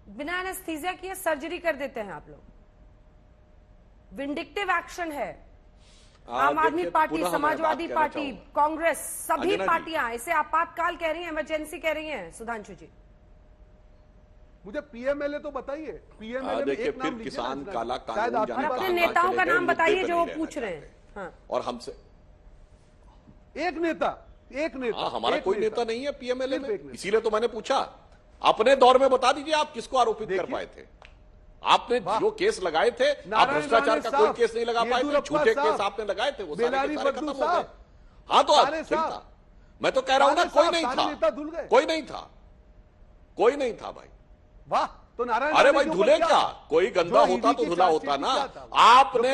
बिना एनेस्थीसिया किए सर्जरी कर देते हैं आप लोग। विंडिक्टिव एक्शन है। आम आदमी पार्टी, समाजवादी पार्टी, कांग्रेस, सभी पार्टियां इसे आपातकाल कह रही हैं, इमरजेंसी कह रही हैं। सुधांशु जी, मुझे पीएमएलए तो बताइए। पीएमएलए में एक नाम लीजिए, किसान काला कानून, और अपने नेताओं का नाम बताइए जो वो पूछ रहे हैं। हाँ। और हमसे एक नेता हमारा कोई नेता नहीं है पीएमएलए में, इसीलिए तो मैंने पूछा। अपने दौर में बता दीजिए आप किसको आरोपित कर पाए थे। आपने जो केस लगाए थे, आप भ्रष्टाचार का कोई केस नहीं लगा पाए थे, झूठे केस आपने लगाए थे, वो सारे खत्म हो गए। हाँ तो मैं तो कह रहा हूं ना, कोई नहीं था, कोई नहीं था भाई। वाह, तो नारायण, अरे भाई धुले क्या, कोई गंदा होता तो धुला होता ना। आपने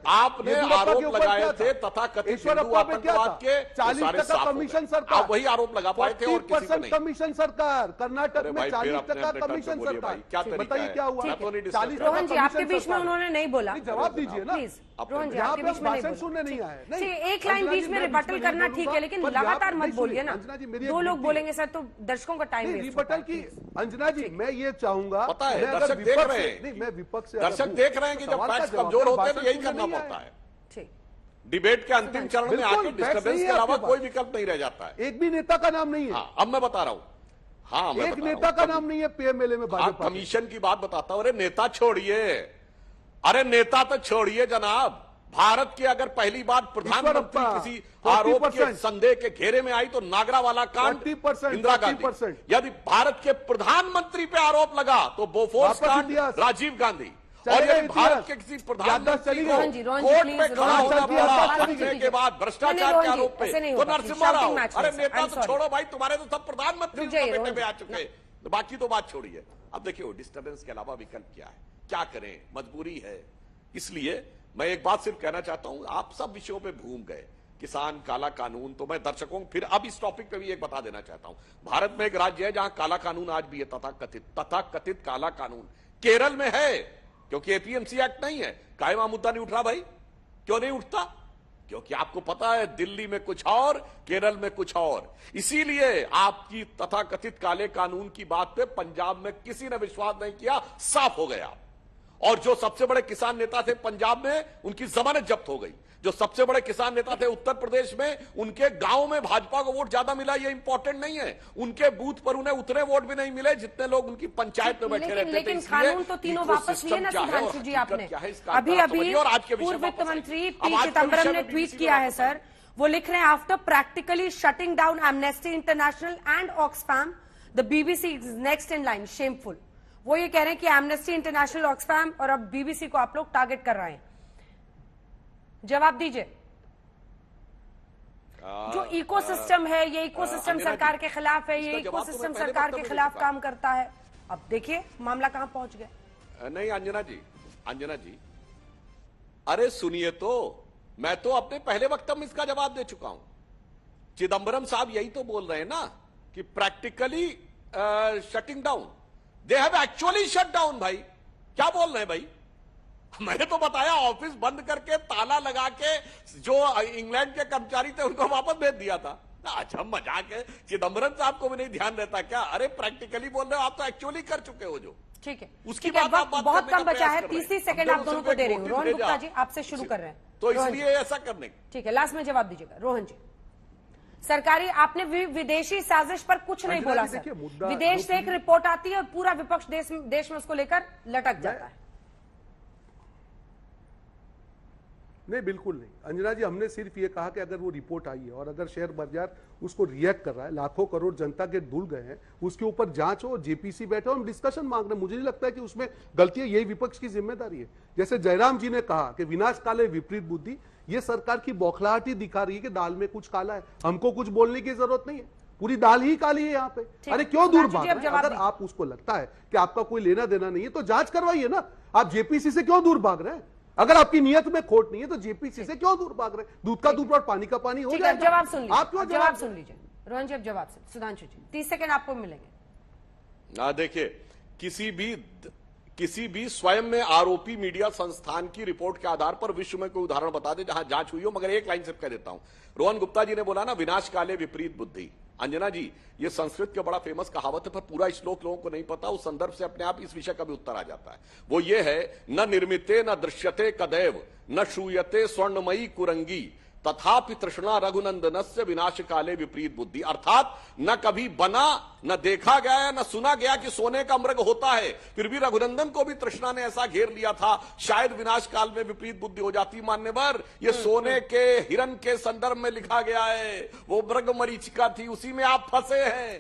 आरोप लगाए थे तथा कथित हिंदू आतंकवाद के 40% कमीशन सरकार, आप वही आरोप लगा पाए थे और किसी को नहीं। कमीशन सरकार कर्नाटक में 40% कमीशन सरकार, क्या बताइए क्या हुआ। 40। रोहन जी आपके बीच में उन्होंने नहीं बोला, जवाब दीजिए ना। रोहन जी आपके बीच में नहीं सुनने नहीं आए। एक लाइन बीच में रिबटल करना ठीक है, लेकिन लगातार मत बोलिए ना। दो लोग बोलेंगे सर तो दर्शकों का टाइम वेस्ट। रिबटल की अंजना जी, मैं ये चाहूंगा, पता है दर्शक देख रहे हैं, नहीं मैं विपक्ष से, दर्शक देख रहे हैं कि जब फैक्ट्स कमजोर होते हैं तो यही करना पड़ता है। डिबेट के अंतिम चरण में आके डिस्टर्बेंस के अलावा कोई विकल्प नहीं रह जाता है। एक भी नेता का नाम नहीं है। हाँ, अब मैं बता रहा हूं। हाँ, एक नेता का नाम नहीं है पीएमएलए में भाजपा। कमीशन की बात बताता हूं। अरे नेता छोड़िए, अरे नेता तो छोड़िए जनाब। भारत के अगर पहली बार प्रधानमंत्री किसी आरोप के संदेह के घेरे में आई तो नागरा वाला कांड, इंदिरा गांधी। यदि भारत के प्रधानमंत्री पे आरोप लगा तो बोफोर्स कांड, राजीव गांधी। और यदि भारत के किसी प्रधानमंत्री को कोर्ट में खड़ा होना पड़ा के बाद भ्रष्टाचार के आरोप पे तो नरसिम्हा राव। अरे नेता तो छोड़ो भाई, तुम्हारे तो सब प्रधानमंत्री बेटे पे आ चुके, तो बाकी तो बात छोड़िए। अब देखिए डिस्टर्बेंस के अलावा विकल्प क्या है, क्या करें, मजबूरी है। इसलिए मैं एक बात सिर्फ कहना चाहता हूं, आप सब विषयों पे भूल गए। किसान काला कानून, तो मैं दर्शकों फिर अब इस टॉपिक पे भी एक बता देना चाहता हूं। भारत में एक राज्य है जहां काला कानून आज भी है, तथाकथित काला कानून केरल में है, क्योंकि एपीएमसी एक्ट नहीं है। काहे वहां मुद्दा नहीं उठ रहा भाई? क्यों नहीं उठता? क्योंकि आपको पता है दिल्ली में कुछ और, केरल में कुछ और। इसीलिए आपकी तथाकथित काले कानून की बात पे पंजाब में किसी ने विश्वास नहीं किया, साफ हो गया। और जो सबसे बड़े किसान नेता थे पंजाब में, उनकी जमानत जब्त हो गई। जो सबसे बड़े किसान नेता थे उत्तर प्रदेश में, उनके गांव में भाजपा को वोट ज्यादा मिला, ये इंपॉर्टेंट नहीं है। उनके बूथ पर उन्हें उतने वोट भी नहीं मिले जितने लोग उनकी पंचायत में बैठे रहते थे। लेकिन कानून तो तीनों वापस लिए ना सुधांशु जी आपने। अभी पूर्व वित्त मंत्री पी चिदम्बरम ने ट्वीट किया है सर, वो लिख रहे हैं, after practically shutting down Amnesty International and Oxfam the BBC is next in line, shameful. वो ये कह रहे हैं कि एमनेस्टी इंटरनेशनल, ऑक्सफैम और अब बीबीसी को आप लोग टारगेट कर रहे हैं। जवाब दीजिए। जो इकोसिस्टम है, ये इकोसिस्टम सरकार के खिलाफ है, ये इकोसिस्टम सरकार के खिलाफ काम करता है। अब देखिए मामला कहां पहुंच गया। नहीं अंजना जी, अरे सुनिए तो, मैं तो अपने पहले वक्तव्य में इसका जवाब दे चुका हूं। चिदम्बरम साहब यही तो बोल रहे हैं ना कि practically shutting down, they have actually shut down. भाई क्या बोल रहे हैं भाई? मैंने तो बताया, ऑफिस बंद करके ताला लगा के जो इंग्लैंड के कर्मचारी थे उनको वापस भेज दिया था। अच्छा मजाक है, चिदम्बरम साहब को भी नहीं ध्यान रहता क्या? अरे प्रैक्टिकली बोल रहे हो आप, तो एक्चुअली कर चुके हो जो। ठीक है, उसकी बात बहुत कम बचा है, 30 सेकंड आप दोनों को दे रही हूँ। रोहन गुप्ता जी आपसे शुरू कर रहे हैं, तो इसलिए ऐसा करने। ठीक है, लास्ट में जवाब दीजिएगा रोहन जी। सरकारी, आपने विदेशी साजिश पर कुछ नहीं बोला सर। विदेश से एक रिपोर्ट आती है और पूरा विपक्ष देश में उसको लेकर लटक जाता है। नहीं बिल्कुल नहीं अंजना जी, हमने सिर्फ ये कहा कि अगर वो रिपोर्ट आई है और अगर शेयर बाजार उसको रिएक्ट कर रहा है, लाखों करोड़ जनता के धुल गए हैं, उसके ऊपर जांच हो, जेपीसी बैठे हो, हम डिस्कशन मांग रहे हैं। मुझे नहीं लगता है कि उसमें गलती है, यही विपक्ष की जिम्मेदारी है। जैसे जयराम जी ने कहा कि विनाश काले विपरीत बुद्धि, ये सरकार की बौखलाहट ही दिखा रही है कि दाल में कुछ काला है, हमको कुछ बोलने की जरूरत नहीं है, पूरी दाल ही काली है यहाँ पे। अरे क्यों दूर भाग रहे हैं? अगर आप उसको लगता है कि आपका कोई लेना देना नहीं है तो जांच करवाइए ना। आप जेपीसी से क्यों दूर भाग रहे हैं? अगर आपकी नियत में खोट नहीं है तो जेपीसी से क्यों दूर भाग रहे हैं? दूध का दूध और पानी का पानी हो जाएगा। जवाब सुन लीजिए, आप क्यों जवाब सुन लीजिए रोहन जी, अब जवाब सुन। सुधांशु जी 30 सेकंड आपको मिलेंगे। देखिए, किसी भी स्वयं में आरोपी मीडिया संस्थान की रिपोर्ट के आधार पर विश्व में कोई उदाहरण बता दे जहां जांच हुई हो। मगर एक लाइन सिर्फ कह देता हूं, रोहन गुप्ता जी ने बोला ना विनाश काले विपरीत बुद्धि, अंजना जी, ये संस्कृत का बड़ा फेमस कहावत है, पर पूरा श्लोक लोगों को नहीं पता। उस संदर्भ से अपने आप इस विषय का भी उत्तर आ जाता है। वो ये है, न निर्मिते न दृश्यते कदैव न श्रूयते स्वर्णमयी कुरंगी तथापि तृष्णा रघुनंदनस्य विनाश काले विपरीत बुद्धि। अर्थात न कभी बना, न देखा गया, न सुना गया कि सोने का मृग होता है, फिर भी रघुनंदन को भी तृष्णा ने ऐसा घेर लिया था, शायद विनाश काल में विपरीत बुद्धि हो जाती। मान्यवर, ये सोने के हिरण के संदर्भ में लिखा गया है, वो मृग मरीचिका थी, उसी में आप फंसे हैं।